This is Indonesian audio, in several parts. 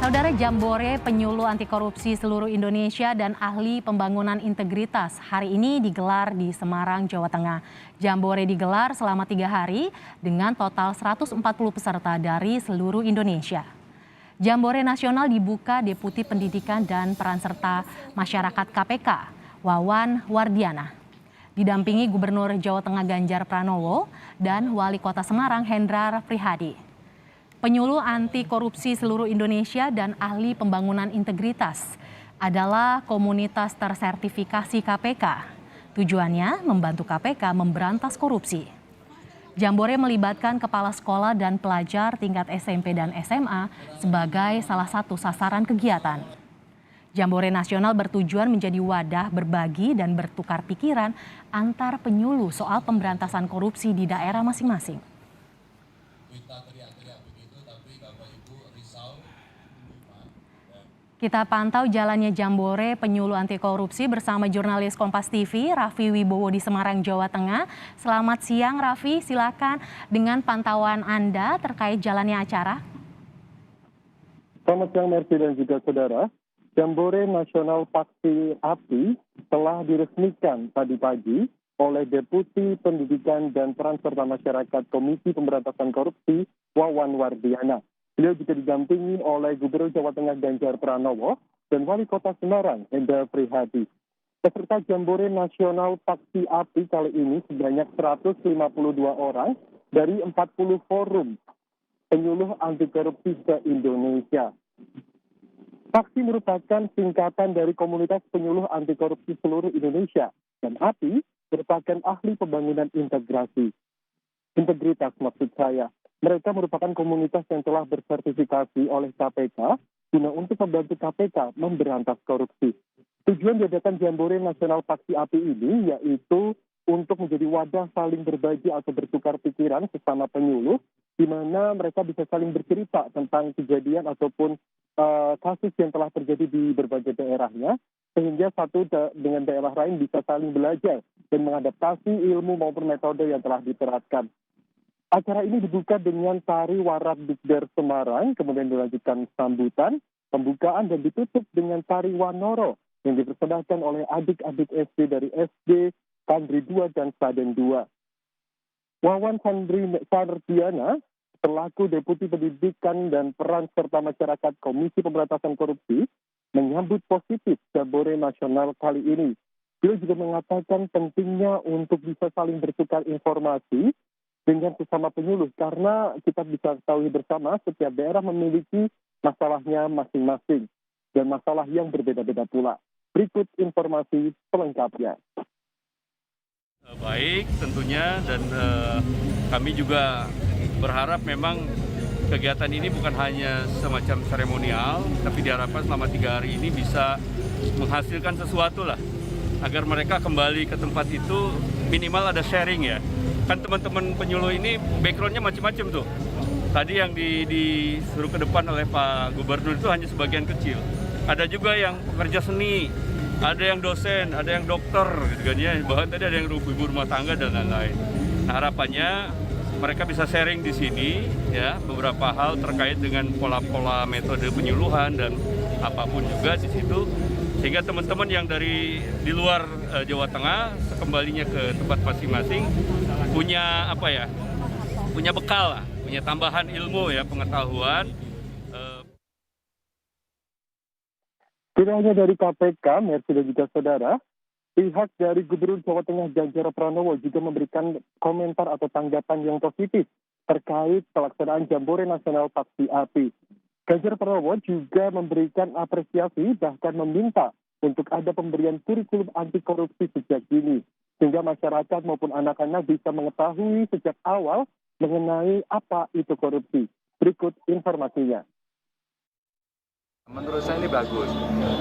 Saudara, Jambore Penyuluh Anti Korupsi Seluruh Indonesia dan Ahli Pembangunan Integritas hari ini digelar di Semarang, Jawa Tengah. Jambore digelar selama 3 hari dengan total 140 peserta dari seluruh Indonesia. Jambore Nasional dibuka Deputi Pendidikan dan Peran Serta Masyarakat KPK, Wawan Wardiana. Didampingi Gubernur Jawa Tengah Ganjar Pranowo dan Wali Kota Semarang Hendrar Prihadi. Penyuluh anti korupsi seluruh Indonesia dan ahli pembangunan integritas adalah komunitas tersertifikasi KPK. Tujuannya membantu KPK memberantas korupsi. Jambore melibatkan kepala sekolah dan pelajar tingkat SMP dan SMA sebagai salah satu sasaran kegiatan. Jambore Nasional bertujuan menjadi wadah berbagi dan bertukar pikiran antar penyuluh soal pemberantasan korupsi di daerah masing-masing. Kita pantau jalannya Jambore Penyuluh Anti Korupsi bersama jurnalis Kompas TV, Raffi Wibowo di Semarang, Jawa Tengah. Selamat siang Raffi, silakan dengan pantauan Anda terkait jalannya acara. Selamat siang Mercy dan juga saudara. Jambore Nasional Paksi Api telah diresmikan tadi pagi oleh Deputi Pendidikan dan Peran Serta Masyarakat Komisi Pemberantasan Korupsi, Wawan Wardiana. Beliau juga didampingi oleh Gubernur Jawa Tengah Ganjar Pranowo dan Wali Kota Semarang Hendrar Prihadi. Peserta Jambore Nasional Paksi Api kali ini sebanyak 152 orang dari 40 forum penyuluh anti korupsi se-Indonesia. Paksi merupakan singkatan dari Komunitas Penyuluh Anti Korupsi Seluruh Indonesia dan API merupakan ahli pembangunan integritas maksud saya. Mereka merupakan komunitas yang telah bersertifikasi oleh KPK guna untuk membantu KPK memberantas korupsi. Tujuan diadakan Jambore Nasional Paksi Api ini yaitu untuk menjadi wadah saling berbagi atau bertukar pikiran sesama penyuluh, di mana mereka bisa saling bercerita tentang kejadian ataupun kasus yang telah terjadi di berbagai daerahnya, sehingga satu dengan daerah lain bisa saling belajar dan mengadaptasi ilmu maupun metode yang telah diterapkan. Acara ini dibuka dengan tari Warak Dikder Semarang, kemudian dilanjutkan sambutan, pembukaan dan ditutup dengan tari Wanoro yang dipersembahkan oleh adik-adik SD dari SD, Kandri 2 dan Saden 2. Wawan Wardiana selaku Deputi Pendidikan dan Peran Serta Masyarakat Komisi Pemberantasan Korupsi menyambut positif Jambore Nasional kali ini. Beliau juga mengatakan pentingnya untuk bisa saling bertukar informasi dengan sesama penyuluh, karena kita bisa ketahui bersama setiap daerah memiliki masalahnya masing-masing dan masalah yang berbeda-beda pula. Berikut informasi selengkapnya. Baik tentunya, dan kami juga berharap memang kegiatan ini bukan hanya semacam seremonial, tapi diharapkan selama 3 hari ini bisa menghasilkan sesuatu lah, agar mereka kembali ke tempat itu minimal ada sharing ya. Kan teman-teman penyuluh ini backgroundnya macam-macam tuh. Tadi yang disuruh ke depan oleh Pak Gubernur itu hanya sebagian kecil. Ada juga yang pekerja seni, ada yang dosen, ada yang dokter, gitu kan ya. Bahkan tadi ada yang ibu rumah tangga dan lain-lain. Nah, harapannya mereka bisa sharing di sini ya beberapa hal terkait dengan pola-pola metode penyuluhan dan apapun juga di situ, sehingga teman-teman yang di luar Jawa Tengah sekembalinya ke tempat masing-masing punya punya bekal, punya tambahan ilmu ya, pengetahuan. Tidak hanya dari KPK, Mercy dan juga saudara, pihak dari Gubernur Jawa Tengah Ganjar Pranowo juga memberikan komentar atau tanggapan yang positif terkait pelaksanaan Jambore Nasional Paksi Api. Ganjar Pranowo juga memberikan apresiasi, bahkan meminta untuk ada pemberian kurikulum anti korupsi sejak dini, sehingga masyarakat maupun anak-anak bisa mengetahui sejak awal mengenai apa itu korupsi. Berikut informasinya. Menurut saya ini bagus,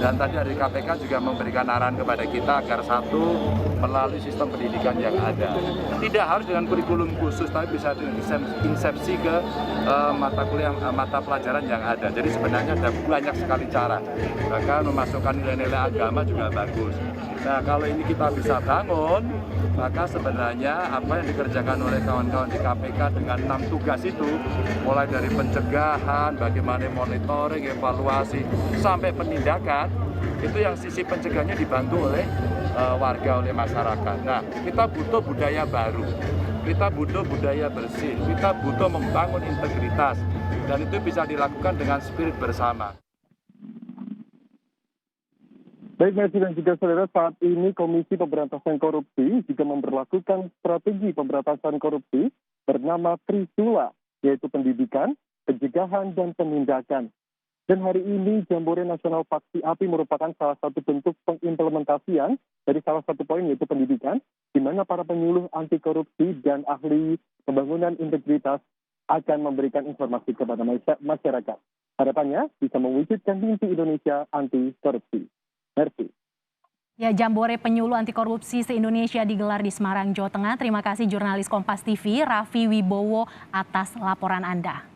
dan tadi dari KPK juga memberikan arahan kepada kita agar satu, melalui sistem pendidikan yang ada. Tidak harus dengan kurikulum khusus, tapi bisa dengan insepsi ke mata pelajaran yang ada. Jadi sebenarnya ada banyak sekali cara, bahkan memasukkan nilai-nilai agama juga bagus. Nah, kalau ini kita bisa bangun, maka sebenarnya apa yang dikerjakan oleh kawan-kawan di KPK dengan 6 tugas itu, mulai dari pencegahan, bagaimana monitoring, evaluasi, sampai penindakan, itu yang sisi pencegahannya dibantu oleh warga, oleh masyarakat. Nah, kita butuh budaya baru, kita butuh budaya bersih, kita butuh membangun integritas, dan itu bisa dilakukan dengan spirit bersama. Baik, Messi dan juga saudara, saat ini Komisi Pemberantasan Korupsi juga memberlakukan strategi pemberantasan korupsi bernama Trisula, yaitu pendidikan, pencegahan, dan penindakan. Dan hari ini Jambore Nasional Paksi API merupakan salah satu bentuk pengimplementasian dari salah satu poin, yaitu pendidikan, di mana para penyuluh anti korupsi dan ahli pembangunan integritas akan memberikan informasi kepada masyarakat. Harapannya bisa mewujudkan mimpi Indonesia anti korupsi. Merci. Ya, Jambore Penyuluh Anti Korupsi se-Indonesia digelar di Semarang, Jawa Tengah. Terima kasih jurnalis Kompas TV, Raffi Wibowo, atas laporan Anda.